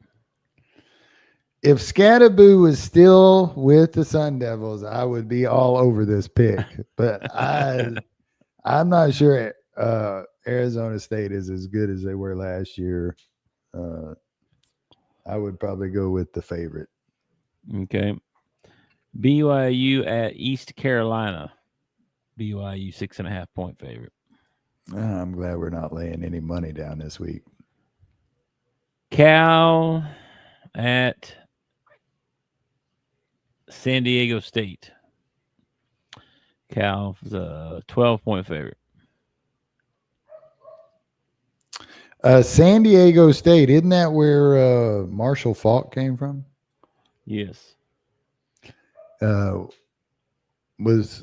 If Scatterboo was still with the Sun Devils, I would be all over this pick. But I'm not sure Arizona State is as good as they were last year. I would probably go with the favorite. Okay. BYU at East Carolina. BYU 6.5-point favorite. I'm glad we're not laying any money down this week. Cal at San Diego State. Cal is a 12-point favorite. San Diego State, isn't that where Marshall Faulk came from? Yes. Was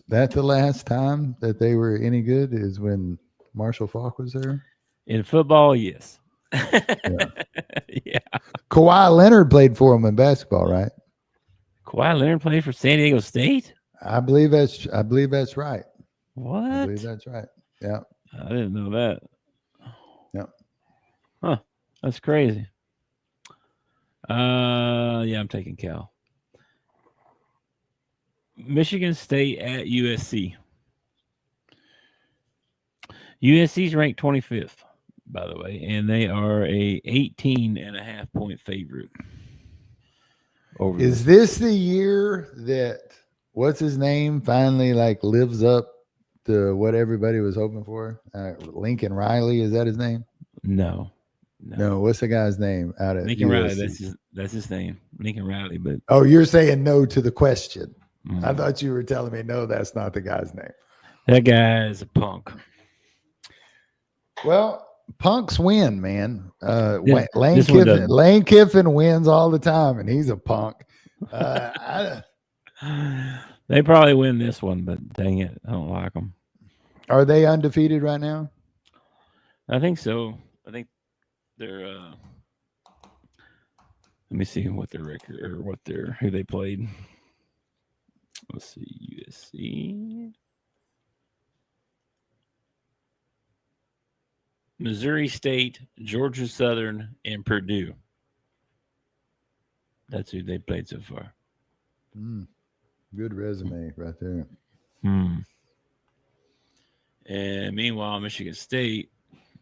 that the last time that they were any good? Is when Marshall Faulk was there? In football, yes. Yeah. Kawhi Leonard played for him in basketball, right? Kawhi Leonard played for San Diego State? I believe that's right. What? I believe that's right. Yeah. I didn't know that. Yeah. Huh. That's crazy. Yeah, I'm taking Cal. Michigan State at USC. USC's ranked 25th, by the way, and they are a 18.5-point favorite. Is this the year that what's his name finally like lives up to what everybody was hoping for? Lincoln Riley, is that his name? No. What's the guy's name out at Lincoln USC? Riley? That's his name, Lincoln Riley. But you're saying no to the question. Mm. I thought you were telling me no, that's not the guy's name. That guy is a punk. Well, punks win, man. Yeah, Lane Kiffin wins all the time, and he's a punk. They probably win this one, but dang it, I don't like them. Are they undefeated right now? I think so. I think they're. Let me see what their record or who they played. Let's see, USC. Missouri State, Georgia Southern, and Purdue. That's who they played so far. Good resume right there. And meanwhile, Michigan State,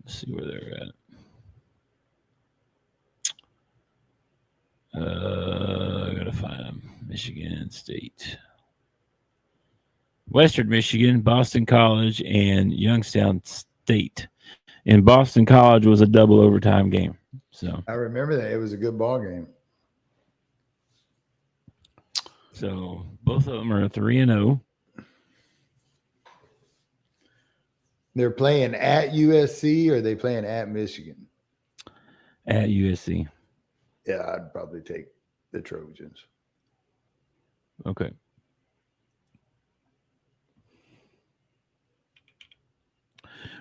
let's see where they're at. I gotta find them. Michigan State. Western Michigan, Boston College, and Youngstown State. And Boston College was a double overtime game. So I remember that. It was a good ball game. So both of them are 3-0. They're playing at USC, or are they playing at Michigan? At USC. Yeah, I'd probably take the Trojans. Okay.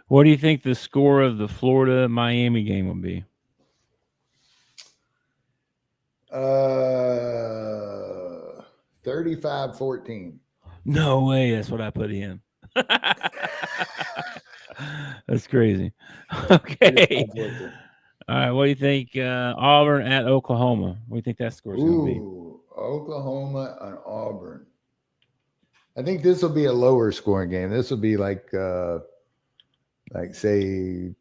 What do you think the score of the Florida-Miami game will be? 35-14. No way. That's what I put in. That's crazy. Okay. All right. What do you think? Auburn at Oklahoma. What do you think that score is going to be? Oklahoma and Auburn. I think this will be a lower scoring game. This will be like say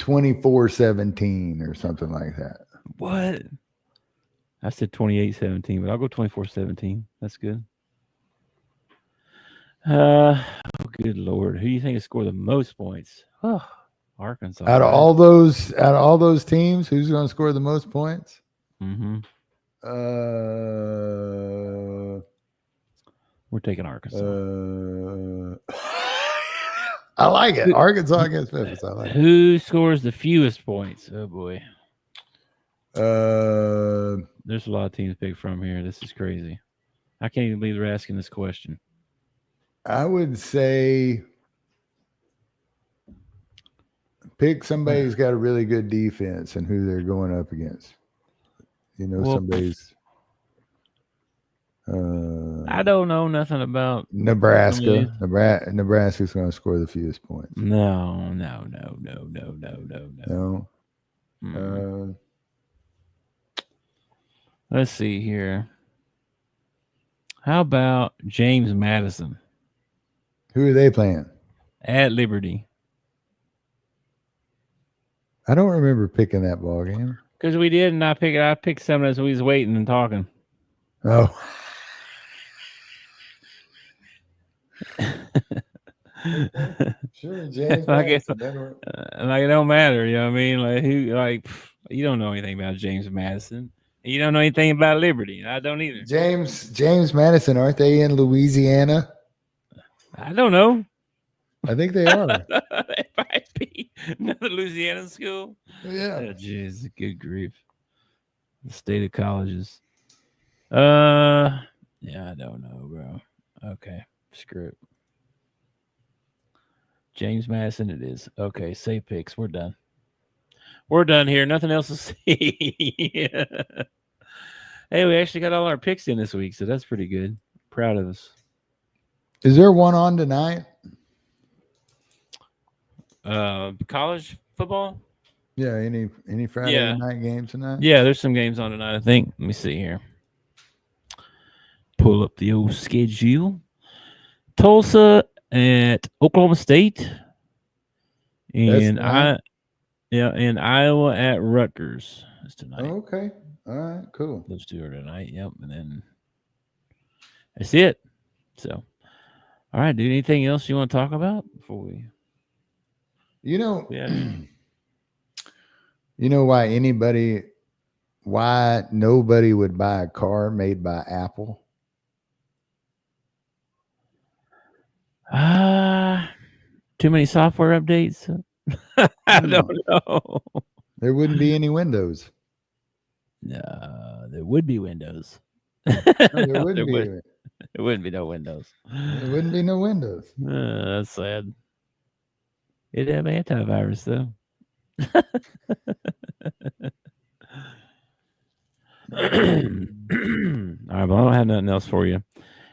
24-17 or something like that. What? I said 28-17, but I'll go 24-17. That's good. Oh, good Lord. Who do you think will score the most points? Oh, Arkansas. Out of all those teams, who's going to score the most points? Mm-hmm. We're taking Arkansas. I like it. Arkansas against Memphis. I like it. Who scores the fewest points? Oh boy. There's a lot of teams to pick from here. This is crazy. I can't even believe they're asking this question. I would say pick somebody who's got a really good defense and who they're going up against. Somebody's. I don't know nothing about Nebraska. Nebraska's going to score the fewest points. No. Let's see here. How about James Madison? Who are they playing? At Liberty. I don't remember picking that ball game. Because we did, and I picked some as we was waiting and talking. Oh. Sure, James. It don't matter, you know what I mean? You don't know anything about James Madison. You don't know anything about Liberty. I don't either. James Madison, aren't they in Louisiana? I don't know. I think they are. They might be another Louisiana school. Yeah. Oh, jeez, good grief. The state of colleges. Yeah, I don't know, bro. Okay, screw it. James Madison it is. Okay, save picks. We're done. We're done here. Nothing else to see. Hey, we actually got all our picks in this week, so that's pretty good. Proud of us. Is there one on tonight? College football? Yeah, any Friday night game tonight? Yeah, there's some games on tonight, I think. Let me see here. Pull up the old schedule. Tulsa at Oklahoma State. And and Iowa at Rutgers. That's tonight. Oh, okay. All right, cool. Those two are tonight. Yep. And then that's it. So, all right, dude. Anything else you want to talk about before we? You know why nobody would buy a car made by Apple? Too many software updates. I don't know. There wouldn't be any Windows. No, there would be Windows. There wouldn't be. There wouldn't be no Windows. There wouldn't be no Windows. That's sad. It'd have antivirus though. All right, but I don't have nothing else for you.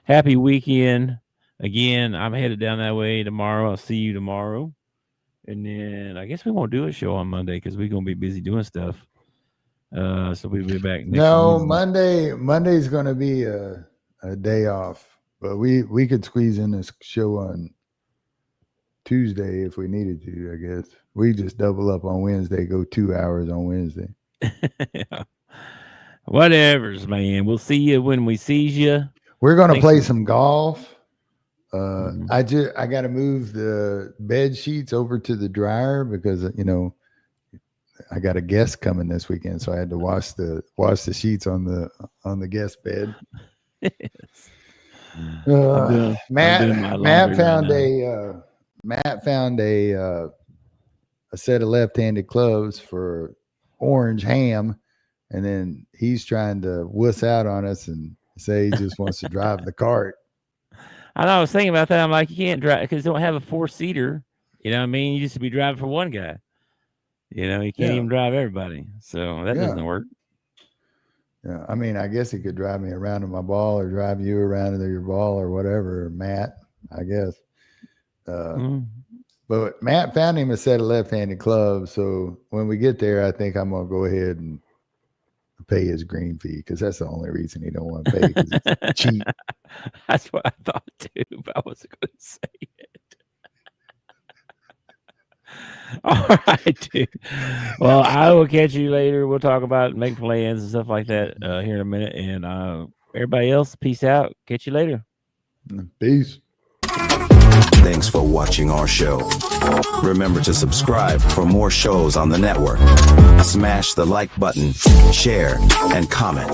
Happy weekend. Again, I'm headed down that way tomorrow. I'll see you tomorrow. And then I guess we won't do a show on Monday because we're going to be busy doing stuff. So we'll be back next week. Monday's going to be a day off. But we could squeeze in this show on Tuesday if we needed to, I guess. We just double up on Wednesday, go 2 hours on Wednesday. Yeah. Whatevers, man. We'll see you when we sees you. We're going to play some golf. I got to move the bed sheets over to the dryer because I got a guest coming this weekend, so I had to wash the sheets on the guest bed. Matt found a set of left-handed clubs for orange ham, and then he's trying to wuss out on us and say he just wants to drive the cart. I know. I was thinking about that. I'm like, you can't drive because they don't have a 4-seater. You know what I mean? You used to be driving for one guy. You can't even drive everybody. So that doesn't work. Yeah. I mean, I guess he could drive me around in my ball or drive you around in your ball or whatever, Matt, I guess. But Matt found him a set of left-handed clubs. So when we get there, I think I'm going to go ahead and pay his green fee because that's the only reason he don't want to pay because it's cheap. That's what I thought too, but I wasn't going to say it. All right, dude. Well, I will catch you later. We'll talk about make plans and stuff like that here in a minute. And everybody else, peace out. Catch you later. Peace. Thanks for watching our show. Remember to subscribe for more shows on the network. Smash the like button, share, and comment.